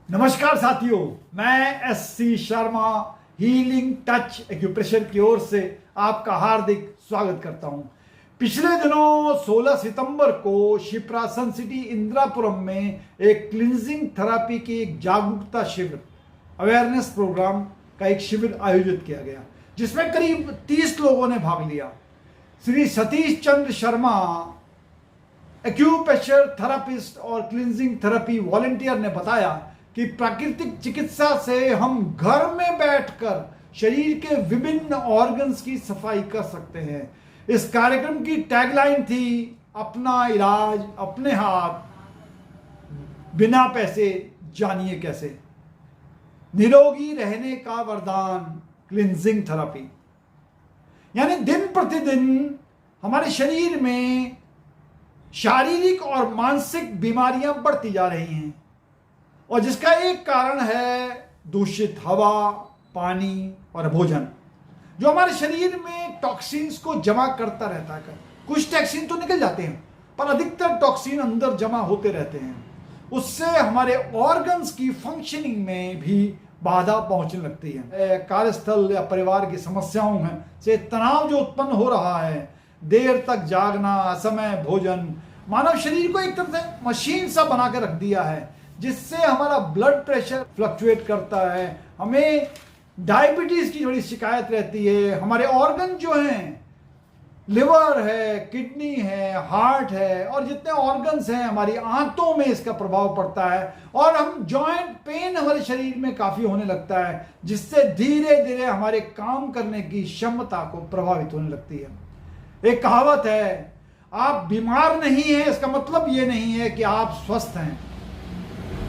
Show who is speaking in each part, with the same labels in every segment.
Speaker 1: नमस्कार साथियों, मैं SC Sharma healing touch acupressure की ओर से आपका हार्दिक स्वागत करता हूं। पिछले दिनों 16 सितंबर को शिप्रा सन सिटी इंदिरापुरम में एक क्लिनजिंग थेरेपी की एक जागरूकता शिविर अवेयरनेस प्रोग्राम का एक शिविर आयोजित किया गया, जिसमें करीब 30 लोगों ने भाग लिया। श्री सतीश चंद्र शर्मा, एक्यूप्रेशर थेरेपिस्ट और क्लिनजिंग थेरेपी वॉलंटियर, ने बताया कि प्राकृतिक चिकित्सा से हम घर में बैठकर शरीर के विभिन्न ऑर्गन्स की सफाई कर सकते हैं। इस कार्यक्रम की टैगलाइन थी, अपना इलाज अपने हाथ, बिना पैसे जानिए कैसे। निरोगी रहने का वरदान, क्लिनजिंग थेरेपी। यानी दिन प्रतिदिन हमारे शरीर में शारीरिक और मानसिक बीमारियां बढ़ती जा रही हैं, और जिसका एक कारण है दूषित हवा, पानी और भोजन, जो हमारे शरीर में टॉक्सिन्स को जमा करता रहता है। कुछ टॉक्सिन तो निकल जाते हैं, पर अधिकतर टॉक्सिन अंदर जमा होते रहते हैं। उससे हमारे ऑर्गन्स की फंक्शनिंग में भी बाधा पहुंचने लगती है। कार्यस्थल या परिवार की समस्याओं से तनाव जो उत्पन्न हो रहा है, देर तक जागना, असमय भोजन, मानव शरीर को एक तरह से मशीन सा बना के रख दिया है, जिससे हमारा ब्लड प्रेशर फ्लक्चुएट करता है, हमें डायबिटीज की थोड़ी शिकायत रहती है। हमारे ऑर्गन जो हैं, लिवर है, किडनी है, हार्ट है, और जितने ऑर्गन्स हैं, हमारी आंतों में इसका प्रभाव पड़ता है, और हम जॉइंट पेन हमारे शरीर में काफी होने लगता है, जिससे धीरे धीरे हमारे काम करने की क्षमता को प्रभावित होने लगती है। एक कहावत है, आप बीमार नहीं हैं इसका मतलब ये नहीं है कि आप स्वस्थ हैं।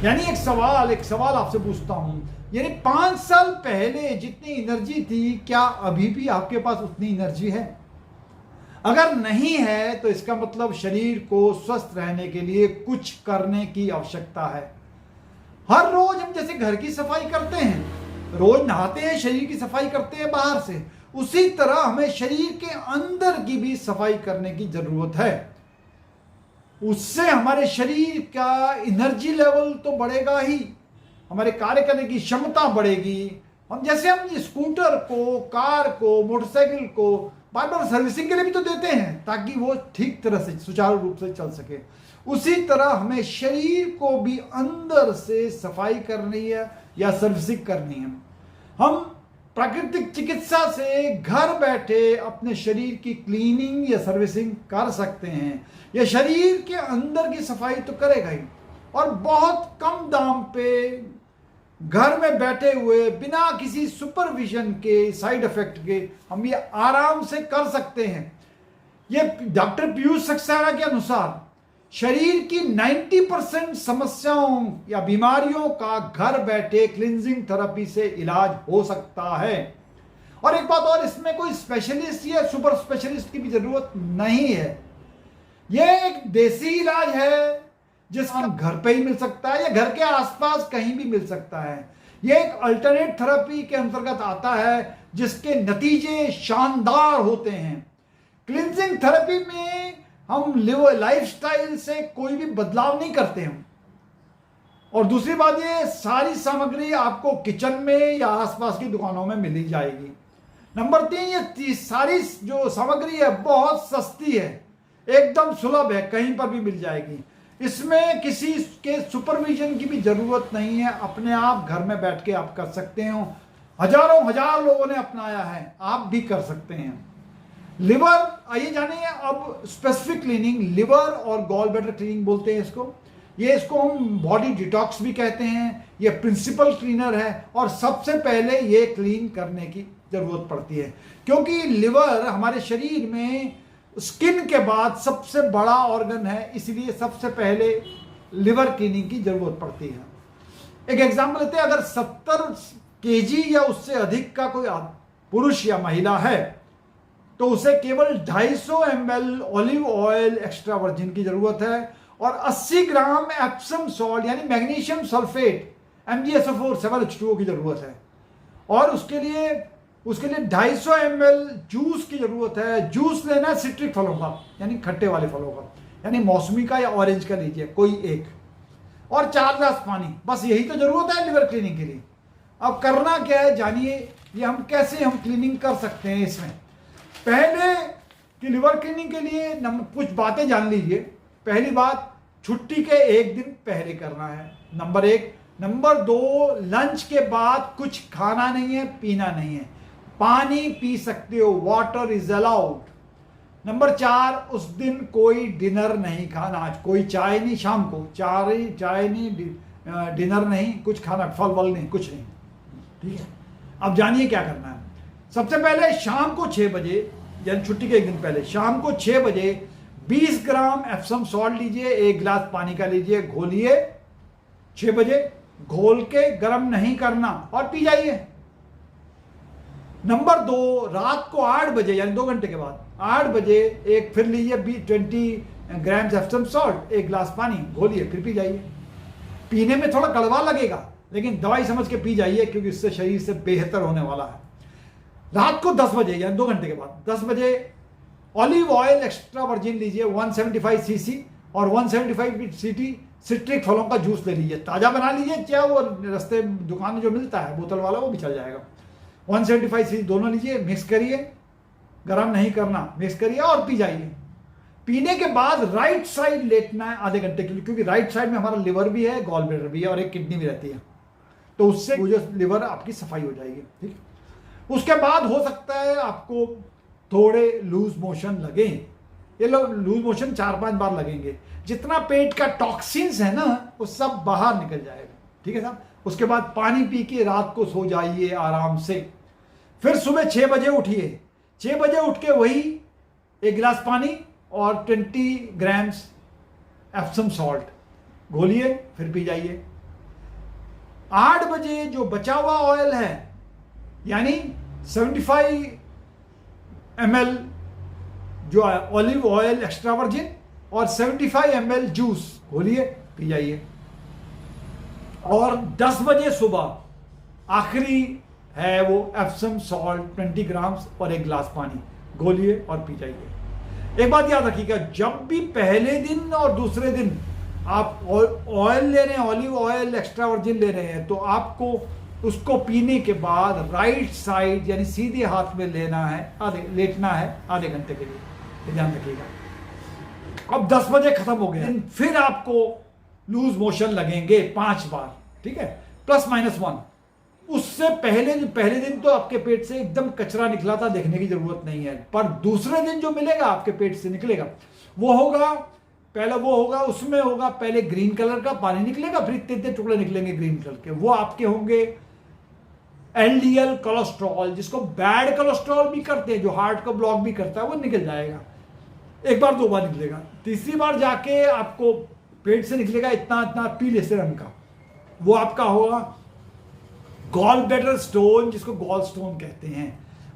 Speaker 1: यानी एक सवाल आपसे पूछता हूं, यानी 5 साल पहले जितनी एनर्जी थी, क्या अभी भी आपके पास उतनी एनर्जी है? अगर नहीं है तो इसका मतलब शरीर को स्वस्थ रहने के लिए कुछ करने की आवश्यकता है। हर रोज हम जैसे घर की सफाई करते हैं, रोज नहाते हैं, शरीर की सफाई करते हैं बाहर से, उसी तरह हमें शरीर के अंदर की भी सफाई करने की जरूरत है। उससे हमारे शरीर का एनर्जी लेवल तो बढ़ेगा ही, हमारे कार्य करने की क्षमता बढ़ेगी। हम स्कूटर को, कार को, मोटरसाइकिल को बार बार सर्विसिंग के लिए भी तो देते हैं, ताकि वो ठीक तरह से सुचारू रूप से चल सके। उसी तरह हमें शरीर को भी अंदर से सफाई करनी है या सर्विसिंग करनी है। हम प्राकृतिक चिकित्सा से घर बैठे अपने शरीर की क्लीनिंग या सर्विसिंग कर सकते हैं। यह शरीर के अंदर की सफाई तो करेगा ही, और बहुत कम दाम पे घर में बैठे हुए, बिना किसी सुपरविजन के, साइड इफेक्ट के, हम ये आराम से कर सकते हैं। ये डॉक्टर पीयूष सक्सेना के अनुसार शरीर की 90% समस्याओं या बीमारियों का घर बैठे क्लिनजिंग थेरेपी से इलाज हो सकता है। और एक बात और, इसमें कोई स्पेशलिस्ट या सुपर स्पेशलिस्ट की भी जरूरत नहीं है। यह एक देसी इलाज है, जिसका घर पे ही मिल सकता है या घर के आसपास कहीं भी मिल सकता है। यह एक अल्टरनेट थेरेपी के अंतर्गत आता है, जिसके नतीजे शानदार होते हैं। क्लिनजिंग थेरेपी में हम लाइफस्टाइल से कोई भी बदलाव नहीं करते हैं, और दूसरी बात, ये सारी सामग्री आपको किचन में या आसपास की दुकानों में मिल जाएगी। नंबर 3, ये सारी जो सामग्री है बहुत सस्ती है, एकदम सुलभ है, कहीं पर भी मिल जाएगी। इसमें किसी के सुपरविजन की भी जरूरत नहीं है, अपने आप घर में बैठ के आप कर सकते हो। हजार लोगों ने अपनाया है, आप भी कर सकते हैं। लिवर, आइए जानिए अब स्पेसिफिक क्लीनिंग, लिवर और गॉल ब्लैडर क्लीनिंग बोलते हैं इसको हम बॉडी डिटॉक्स भी कहते हैं। ये प्रिंसिपल क्लीनर है, और सबसे पहले ये क्लीन करने की जरूरत पड़ती है, क्योंकि लिवर हमारे शरीर में स्किन के बाद सबसे बड़ा ऑर्गन है, इसलिए सबसे पहले लिवर क्लीनिंग की जरूरत पड़ती है। एक एग्जांपल लेते हैं, अगर 70 केजी या उससे अधिक का कोई पुरुष या महिला है, तो उसे केवल 250 ml olive oil extra virgin की जरूरत है, और 80 ग्राम एप्सम सॉल्ट यानी मैग्नीशियम सल्फेट MgSO4 7H2O की जरूरत है। और उसके लिए 250 ml जूस की जरूरत है। जूस लेना है सिट्रिक फलों का, यानी खट्टे वाले फलों का, यानी मौसमी का या ऑरेंज का लीजिए कोई एक। और 4 ग्लास पानी, बस यही तो जरूरत है लिवर क्लीनिंग के लिए। अब करना क्या है जानिए, ये हम कैसे क्लीनिंग कर सकते हैं। इसमें पहले कि लिवर क्लीनिंग के लिए कुछ बातें जान लीजिए। पहली बात, छुट्टी के एक दिन पहले करना है, नंबर 1। नंबर 2, लंच के बाद कुछ खाना नहीं है, पीना नहीं है, पानी पी सकते हो, वाटर इज अलाउड। नंबर 4, उस दिन कोई डिनर नहीं खाना, आज कोई चाय नहीं, शाम को चाय नहीं, डिनर नहीं, कुछ खाना, फल वल नहीं, कुछ नहीं, ठीक है। अब जानिए क्या करना है। सबसे पहले शाम को 6 बजे, यानी छुट्टी के एक दिन पहले शाम को 6 बजे 20 ग्राम एप्सम सॉल्ट लीजिए, 1 गिलास पानी का लीजिए, घोलिए 6 बजे, घोल के गर्म नहीं करना और पी जाइए। नंबर 2, रात को 8 बजे यानी 2 घंटे के बाद 8 बजे एक फिर लीजिए 20 ग्राम एप्सम सॉल्ट, 1 गिलास पानी, घोलिए, फिर पी जाइए। पीने में थोड़ा कड़वा लगेगा, लेकिन दवाई समझ के पी जाइए, क्योंकि इससे शरीर से बेहतर होने वाला है। रात को 10 बजे यानी 2 घंटे के बाद 10 बजे ऑलिव ऑयल एक्स्ट्रा वर्जिन लीजिए 175 सीसी, और 175 सीटी सिट्रिक फलों का जूस ले लीजिए, ताज़ा बना लीजिए, चाहे वो रास्ते दुकान में जो मिलता है बोतल वाला वो भी चल जाएगा। 175 सीसी दोनों लीजिए, मिक्स करिए, गर्म नहीं करना, मिक्स करिए और पी जाइए। पीने के बाद राइट साइड लेटना है आधे घंटे के लिए, क्योंकि राइट साइड में हमारा लिवर भी है, गॉल ब्लैडर भी है और एक किडनी भी रहती है, तो उससे वो जो लिवर आपकी सफाई हो जाएगी, ठीक। उसके बाद हो सकता है आपको थोड़े लूज मोशन लगे, ये लोग लूज मोशन 4-5 बार लगेंगे। जितना पेट का टॉक्सिन्स है ना वो सब बाहर निकल जाएगा, ठीक है साहब। उसके बाद पानी पी के रात को सो जाइए आराम से। फिर सुबह 6 बजे उठिए, 6 बजे उठ के वही 1 गिलास पानी और 20 ग्राम्स एप्सम सॉल्ट घोलिए, फिर पी जाइए। 8 बजे जो बचा हुआ ऑयल है यानी 75 ml जो ऑलिव ऑयल एक्स्ट्रा वर्जिन और 75 ml जूस घोलिए, पी जाइए। और 10 बजे सुबह आखिरी है वो एप्सम सॉल्ट 20 ग्राम्स और 1 गिलास पानी, घोलिए और पी जाइए। एक बात याद रखिएगा, जब भी पहले दिन और दूसरे दिन आप ऑयल ले रहे हैं, ऑलिव ऑयल एक्स्ट्रा वर्जिन ले रहे हैं, तो आपको उसको पीने के बाद राइट साइड यानी सीधे हाथ में लेना है, लेटना है आधे घंटे के लिए, ये ध्यान रखिएगा। अब 10 बजे खत्म हो गया, फिर आपको लूज मोशन लगेंगे 5 बार, ठीक है, +-1। उससे पहले दिन तो आपके पेट से एकदम कचरा निकला था, देखने की जरूरत नहीं है, पर दूसरे दिन जो मिलेगा आपके पेट से निकलेगा वो होगा, पहले वो होगा, उसमें होगा पहले ग्रीन कलर का पानी निकलेगा, फिर इतने टुकड़े निकलेंगे ग्रीन कलर के, वो आपके होंगे एलडीएल कोलेस्ट्रॉल, जिसको बैड कोलेस्ट्रॉल भी करते हैं, जो हार्ट को ब्लॉक भी करता है, वो निकल जाएगा। 1 बार 2 बार निकलेगा, तीसरी बार जाके आपको पेट से निकलेगा इतना पीले से रंग का, वो आपका होगा गॉल ब्लैडर स्टोन, जिसको गॉल स्टोन कहते हैं,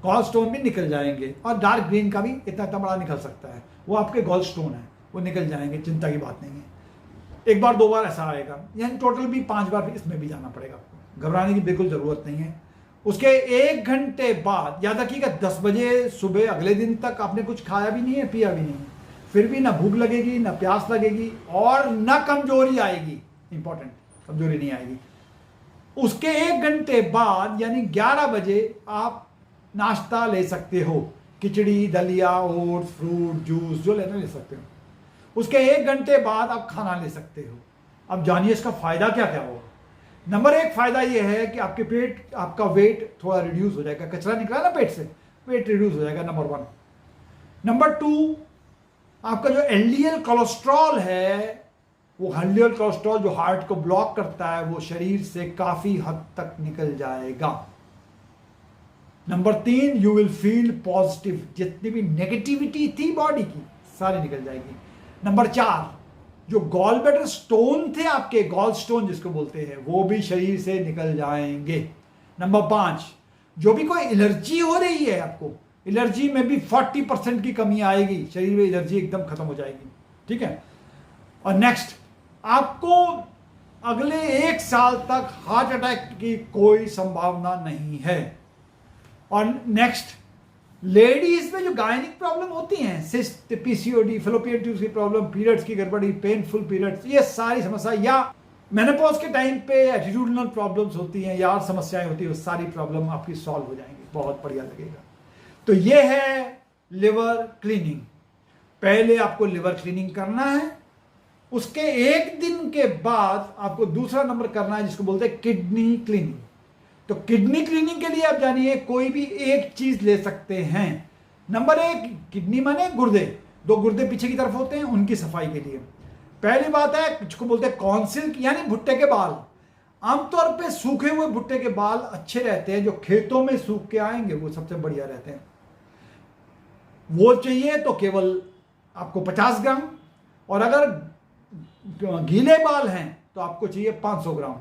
Speaker 1: गॉल स्टोन भी निकल जाएंगे, और डार्क ग्रीन का भी इतना बड़ा निकल सकता है, वो आपके गॉल स्टोन है, वो निकल जाएंगे, चिंता की बात नहीं है। 1 बार 2 बार ऐसा आएगा, यानी टोटल भी 5 बार इसमें भी जाना पड़ेगा आपको, घबराने की बिल्कुल जरूरत नहीं है। उसके 1 घंटे बाद याद रखिएगा 10 बजे सुबह अगले दिन तक आपने कुछ खाया भी नहीं है, पिया भी नहीं है, फिर भी ना भूख लगेगी, ना प्यास लगेगी, और ना कमजोरी आएगी, इंपॉर्टेंट, कमजोरी नहीं आएगी। उसके 1 घंटे बाद यानी 11 बजे आप नाश्ता ले सकते हो, खिचड़ी, दलिया, ओट्स, फ्रूट, जूस जो लेना ले सकते हो। उसके 1 घंटे बाद आप खाना ले सकते हो। अब जानिए इसका फायदा क्या क्या होगा। नंबर 1 फायदा यह है कि आपके पेट, आपका वेट थोड़ा रिड्यूस हो जाएगा, कचरा निकला ना पेट से, वेट रिड्यूस हो जाएगा, नंबर 1। नंबर 2, आपका जो एलडीएल कोलेस्ट्रॉल है, वो एलडीएल कोलेस्ट्रॉल जो हार्ट को ब्लॉक करता है, वो शरीर से काफी हद तक निकल जाएगा। Number 3, you will feel positive, जितनी भी नेगेटिविटी थी बॉडी की सारी निकल जाएगी। नंबर 4, जो गॉल ब्लैडर स्टोन थे आपके, गॉल स्टोन जिसको बोलते हैं, वो भी शरीर से निकल जाएंगे। नंबर 5, जो भी कोई एलर्जी हो रही है आपको, एलर्जी में भी 40% की कमी आएगी, शरीर में एलर्जी एकदम खत्म हो जाएगी, ठीक है। और नेक्स्ट, आपको अगले 1 साल तक हार्ट अटैक की कोई संभावना नहीं है। और नेक्स्ट, लेडीज में जो गायनिक प्रॉब्लम होती हैं, सिस्ट, पीसीओडी, फैलोपियन ट्यूब्स की प्रॉब्लम, पीरियड्स की गड़बड़ी, पेनफुल पीरियड्स, ये सारी समस्या, या मेनोपॉज के टाइम पे एटीट्यूडनल प्रॉब्लम्स होती हैं, यार समस्याएं होती है, वो सारी प्रॉब्लम आपकी सॉल्व हो जाएंगी, बहुत बढ़िया लगेगा। तो ये है लिवर क्लीनिंग। पहले आपको लिवर क्लीनिंग करना है, उसके एक दिन के बाद आपको दूसरा नंबर करना है जिसको बोलते हैं किडनी क्लीनिंग। तो किडनी क्लीनिंग के लिए आप जानिए कोई भी एक चीज ले सकते हैं। नंबर 1, किडनी माने गुर्दे, 2 गुर्दे पीछे की तरफ होते हैं, उनकी सफाई के लिए पहली बात है जिसको बोलते हैं कॉन्सिल, यानी भुट्टे के बाल। आमतौर पे सूखे हुए भुट्टे के बाल अच्छे रहते हैं, जो खेतों में सूख के आएंगे वो सबसे बढ़िया रहते हैं। वो चाहिए तो केवल आपको 50 ग्राम, और अगर गीले बाल हैं तो आपको चाहिए 500 ग्राम।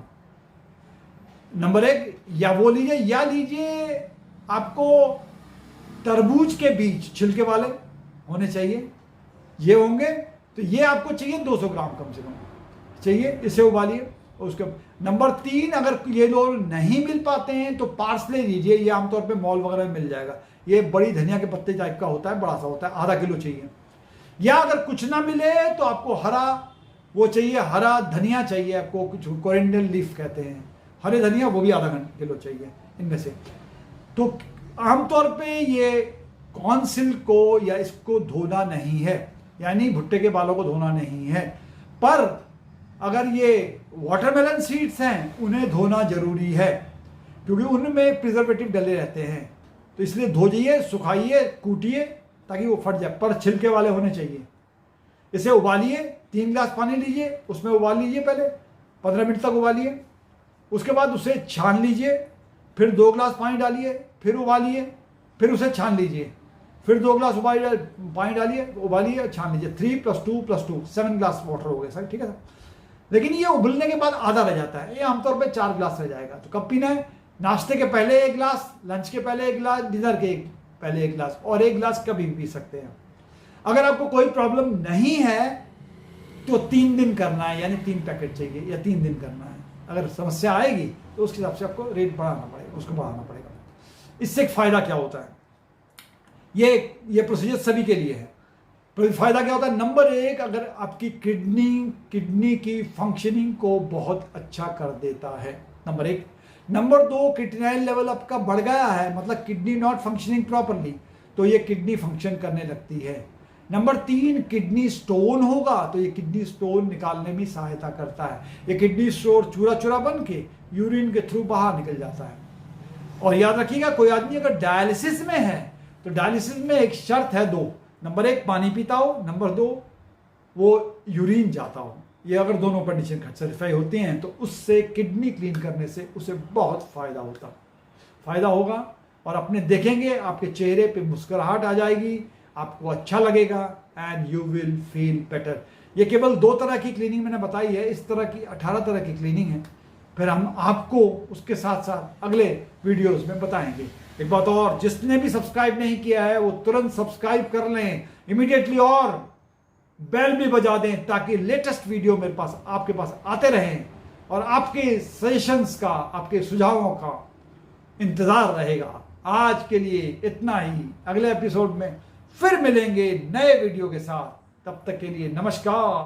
Speaker 1: नंबर 1 या वो लीजिए, या लीजिए आपको तरबूज के बीज छिलके वाले होने चाहिए, ये होंगे तो ये आपको चाहिए 200 ग्राम कम से कम चाहिए, इसे उबालिए। उसके नंबर 3, अगर ये लोग नहीं मिल पाते हैं तो पार्सले लीजिए, ये आमतौर पे मॉल वगैरह में मिल जाएगा, ये बड़ी धनिया के पत्ते टाइप का होता है, बड़ा सा होता है, आधा किलो चाहिए। या अगर कुछ ना मिले तो आपको हरा वो चाहिए, हरा धनिया चाहिए आपको, कुछ कोरिएंडर लीफ कहते हैं, हरे धनिया, वो भी आधा किलो चाहिए इनमें से। तो आमतौर पे ये कॉन्सिल को या इसको धोना नहीं है, यानी भुट्टे के बालों को धोना नहीं है। पर अगर ये वाटरमेलन सीड्स हैं उन्हें धोना जरूरी है, क्योंकि उनमें प्रिजर्वेटिव डले रहते हैं, तो इसलिए धोइए, सुखाइए, कूटिए ताकि वो फट जाए, पर छिलके वाले होने चाहिए। इसे उबालिए, 3 गिलास पानी लीजिए, उसमें उबाल लीजिए, पहले 15 मिनट तक उबालिए, उसके बाद उसे छान लीजिए, फिर 2 गिलास पानी डालिए, फिर उबालिए, फिर उसे छान लीजिए, फिर 2 गिलास पानी डालिए, उबालिए, छान लीजिए। 3 + 2 + 2 7 गिलास वाटर हो गए सर, ठीक है सर। लेकिन ये उबलने के बाद आधा रह जाता है, ये आमतौर पे 4 गिलास रह जाएगा। तो कब पीना है? नाश्ते के पहले 1 गिलास, लंच के पहले 1 गिलास, डिनर के पहले 1 गिलास, और 1 गिलास कभी भी पी सकते हैं। अगर आपको कोई प्रॉब्लम नहीं है तो 3 दिन करना है, यानी 3 पैकेट चाहिए या 3 दिन करना है। अगर समस्या आएगी तो उसके हिसाब से आपको रेट बढ़ाना पड़ेगा, उसको बढ़ाना पड़ेगा। इससे एक फायदा क्या होता है, ये प्रोसीजर सभी के लिए है। फायदा क्या होता है? नंबर 1, अगर आपकी किडनी की फंक्शनिंग को बहुत अच्छा कर देता है, नंबर 1। नंबर 2, क्रिएटिनिन लेवल आपका बढ़ गया है, मतलब किडनी नॉट फंक्शनिंग प्रॉपरली, तो ये किडनी फंक्शन करने लगती है। नंबर 3, किडनी स्टोन होगा तो ये किडनी स्टोन निकालने में सहायता करता है। ये किडनी स्टोन चूरा चूरा बन के यूरिन के थ्रू बाहर निकल जाता है। और याद रखिएगा, कोई आदमी अगर डायलिसिस में है तो डायलिसिस में एक शर्त है 2, नंबर 1 पानी पीता हो, नंबर 2 वो यूरिन जाता हो। ये अगर दोनों कंडीशन सेटिस्फाई होती हैं तो उससे किडनी क्लीन करने से उसे बहुत फायदा होगा, और अपने देखेंगे आपके चेहरे पे मुस्कुराहट आ जाएगी, आपको अच्छा लगेगा, and you will feel better. ये केवल 2 तरह की क्लीनिंग मैंने बताई है, इस तरह की 18 तरह की क्लीनिंग है। फिर हम आपको उसके साथ साथ अगले वीडियोस में बताएंगे। एक बात और, जिसने भी सब्सक्राइब नहीं किया है वो तुरंत सब्सक्राइब कर लें इमीडिएटली, और बेल भी बजा दें ताकि लेटेस्ट वीडियो मेरे पास आपके पास आते रहें, और आपके सजेशंस का, आपके सुझावों का इंतजार रहेगा। आज के लिए इतना ही, अगले एपिसोड में फिर मिलेंगे नए वीडियो के साथ। तब तक के लिए नमस्कार।